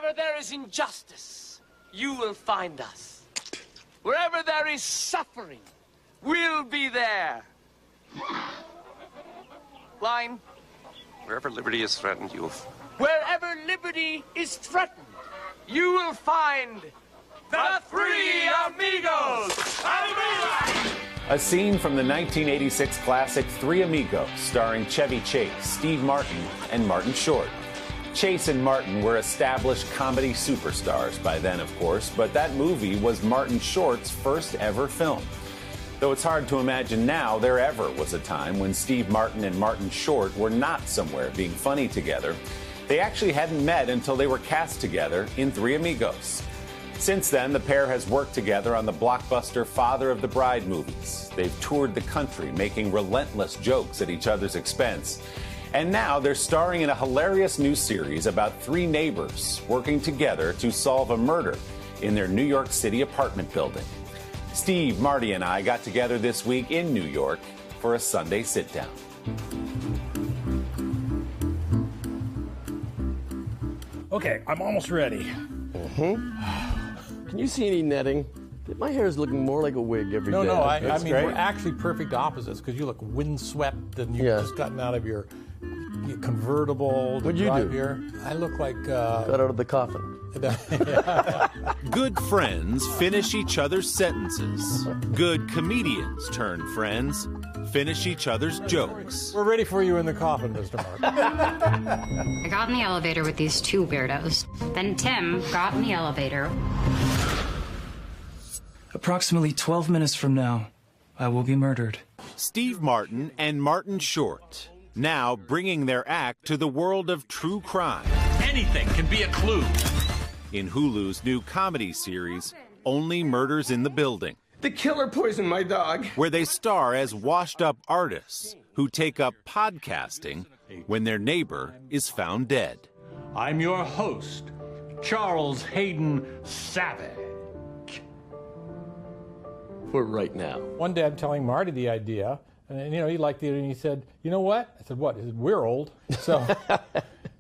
Wherever there is injustice, you will find us. Wherever there is suffering, we'll be there. Line. Wherever liberty is threatened, Wherever liberty is threatened, you will find the Three Amigos. A scene from the 1986 classic Three Amigos, starring Chevy Chase, Steve Martin, and Martin Short. Chase and Martin were established comedy superstars by then, of course, but that movie was Martin Short's first ever film. Though it's hard to imagine now there ever was a time when Steve Martin and Martin Short were not somewhere being funny together. They actually hadn't met until they were cast together in Three Amigos. Since then, the pair has worked together on the blockbuster Father of the Bride movies. They've toured the country, making relentless jokes at each other's expense. And now they're starring in a hilarious new series about three neighbors working together to solve a murder in their New York City apartment building. Steve, Marty, and I got together this week in New York for a Sunday Sitdown. Okay, I'm almost ready. Can you see any netting? My hair is looking more like a wig every day. No, I mean, we're actually perfect opposites because you look windswept and you've just gotten out of your convertible to drive here. I look like... got out of the coffin. Good friends finish each other's sentences. Good comedians turn friends finish each other's jokes. We're ready for you in the coffin, Mr. Mark. I got in the elevator with these two weirdos. Then Tim got in the elevator. Approximately 12 minutes from now, I will be murdered. Steve Martin and Martin Short, now bringing their act to the world of true crime. Anything can be a clue. In Hulu's new comedy series, Only Murders in the Building. The killer poisoned my dog. Where they star as washed-up artists who take up podcasting when their neighbor is found dead. I'm your host, Charles Hayden Savage. For right now. One day I'm telling Marty the idea, and he liked it, and he said, "You know what?" I said, "What?" He said, "We're old."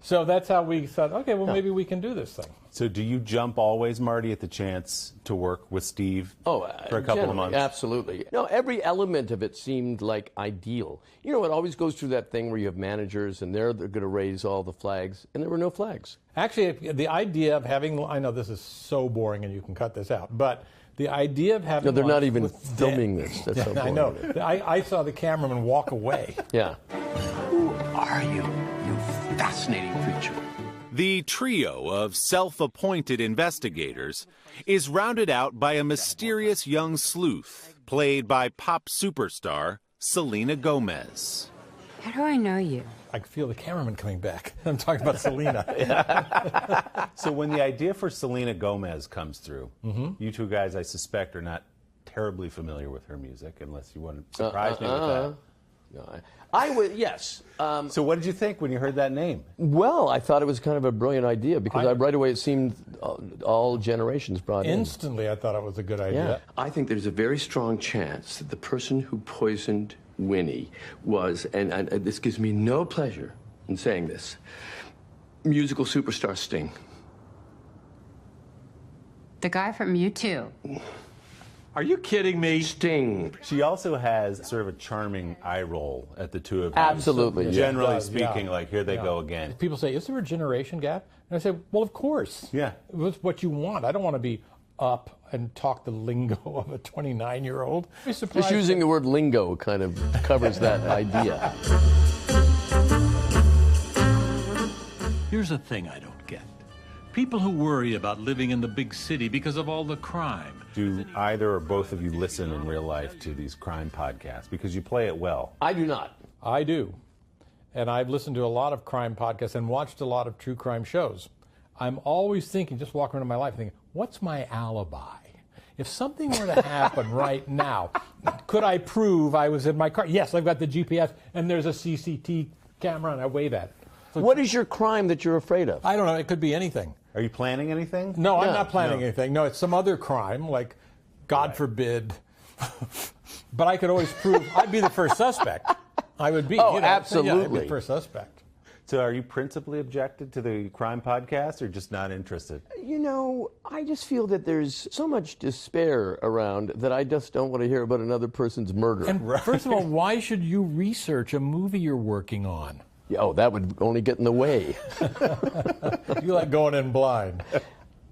So that's how we thought, okay, well, maybe we can do this thing. So do you jump always, Marty, at the chance to work with Steve for a couple of months? Absolutely. No, every element of it seemed like ideal. You know, it always goes through that thing where you have managers and they're going to raise all the flags, and there were no flags. Actually, the idea of having, I know this is so boring and you can cut this out, but the idea of having... No, they're not even filming this. That's how boring I know. it is. I saw the cameraman walk away. Yeah. Who are you, you fascinating creature? The trio of self-appointed investigators is rounded out by a mysterious young sleuth played by pop superstar Selena Gomez. How do I know you? I feel the cameraman coming back. I'm talking about Selena. So when the idea for Selena Gomez comes through, you two guys, I suspect, are not terribly familiar with her music, unless you want to surprise me with that. No, I would, yes. So what did you think when you heard that name? Well, I thought it was kind of a brilliant idea because right away it seemed all generations brought in. Instantly, I thought it was a good idea. Yeah. I think there's a very strong chance that the person who poisoned Winnie was, and this gives me no pleasure in saying this, musical superstar Sting. The guy from U2. Are you kidding me? Sting. She also has sort of a charming eye roll at the two of you. Absolutely. So, generally speaking, like, here they go again. People say, is there a generation gap? And I say, well, of course. Yeah. It's what you want. I don't want to be up and talk the lingo of a 29-year-old. Just using the word lingo kind of covers that idea. Here's a thing I don't get. People who worry about living in the big city because of all the crime. Do either or both of you listen in real life to these crime podcasts? Because you play it well. I do not. I do. And I've listened to a lot of crime podcasts and watched a lot of true crime shows. I'm always thinking, just walking around my life, thinking, what's my alibi? If something were to happen right now, could I prove I was in my car? Yes, I've got the GPS, and there's a CCTV camera, and I wave at it. So what is your crime that you're afraid of? I don't know. It could be anything. Are you planning anything? No, I'm not planning anything. No, it's some other crime, like, God forbid. But I could always prove I'd be the first suspect. I would be. Oh, absolutely. I'd be the first suspect. So are you principally objected to the crime podcast or just not interested? You know, I just feel that there's so much despair around that I just don't want to hear about another person's murder. And first of all, why should you research a movie you're working on? Oh, that would only get in the way. You like going in blind.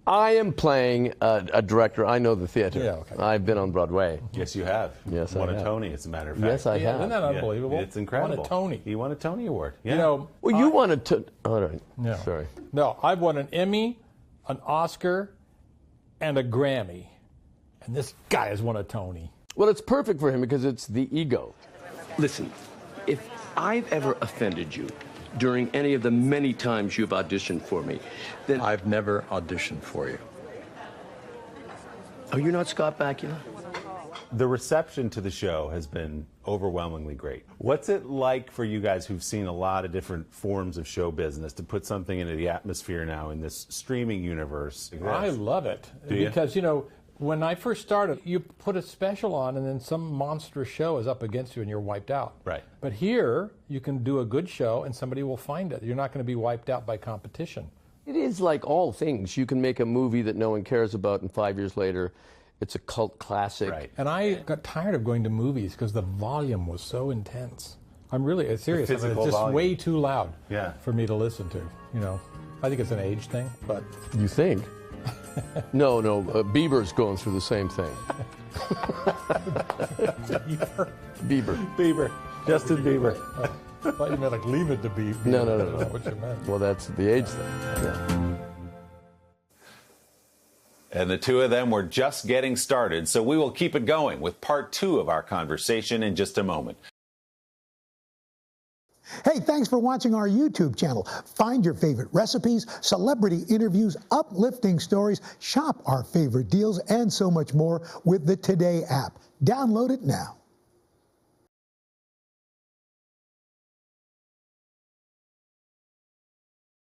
I am playing a director. I know the theater. Yeah, okay. I've been on Broadway. Yes, you have. Yes, I won a have. Tony, as a matter of fact. Yes, I have. Isn't that unbelievable? Yeah, it's incredible. Won a Tony. He won a Tony Award. Yeah. You know, Well, you wanted to. All right. No. Sorry. No, I've won an Emmy, an Oscar, and a Grammy. And this guy has won a Tony. Well, it's perfect for him because it's the ego. Listen, if I've ever offended you during any of the many times you've auditioned for me, then... I've never auditioned for you. Oh, you're not Scott Bakula? The reception to the show has been overwhelmingly great. What's it like for you guys who've seen a lot of different forms of show business to put something into the atmosphere now in this streaming universe? I love it. Because, you know, when I first started, you put a special on and then some monstrous show is up against you and you're wiped out. Right. But here, you can do a good show and somebody will find it. You're not going to be wiped out by competition. It is like all things. You can make a movie that no one cares about, and 5 years later, it's a cult classic. Right. And I got tired of going to movies because the volume was so intense. I'm really serious. It's just volume. way too loud for me to listen to. You know, I think it's an age thing, but... You think? No, Bieber's going through the same thing. Bieber. Justin Bieber. I thought you meant like leave it to Bieber. No. That's not what you meant. Well, that's the age thing. Yeah. And the two of them were just getting started, so we will keep it going with part 2 of our conversation in just a moment. Hey, thanks for watching our YouTube channel. Find your favorite recipes, celebrity interviews, uplifting stories, shop our favorite deals, and so much more with the Today app. Download it now.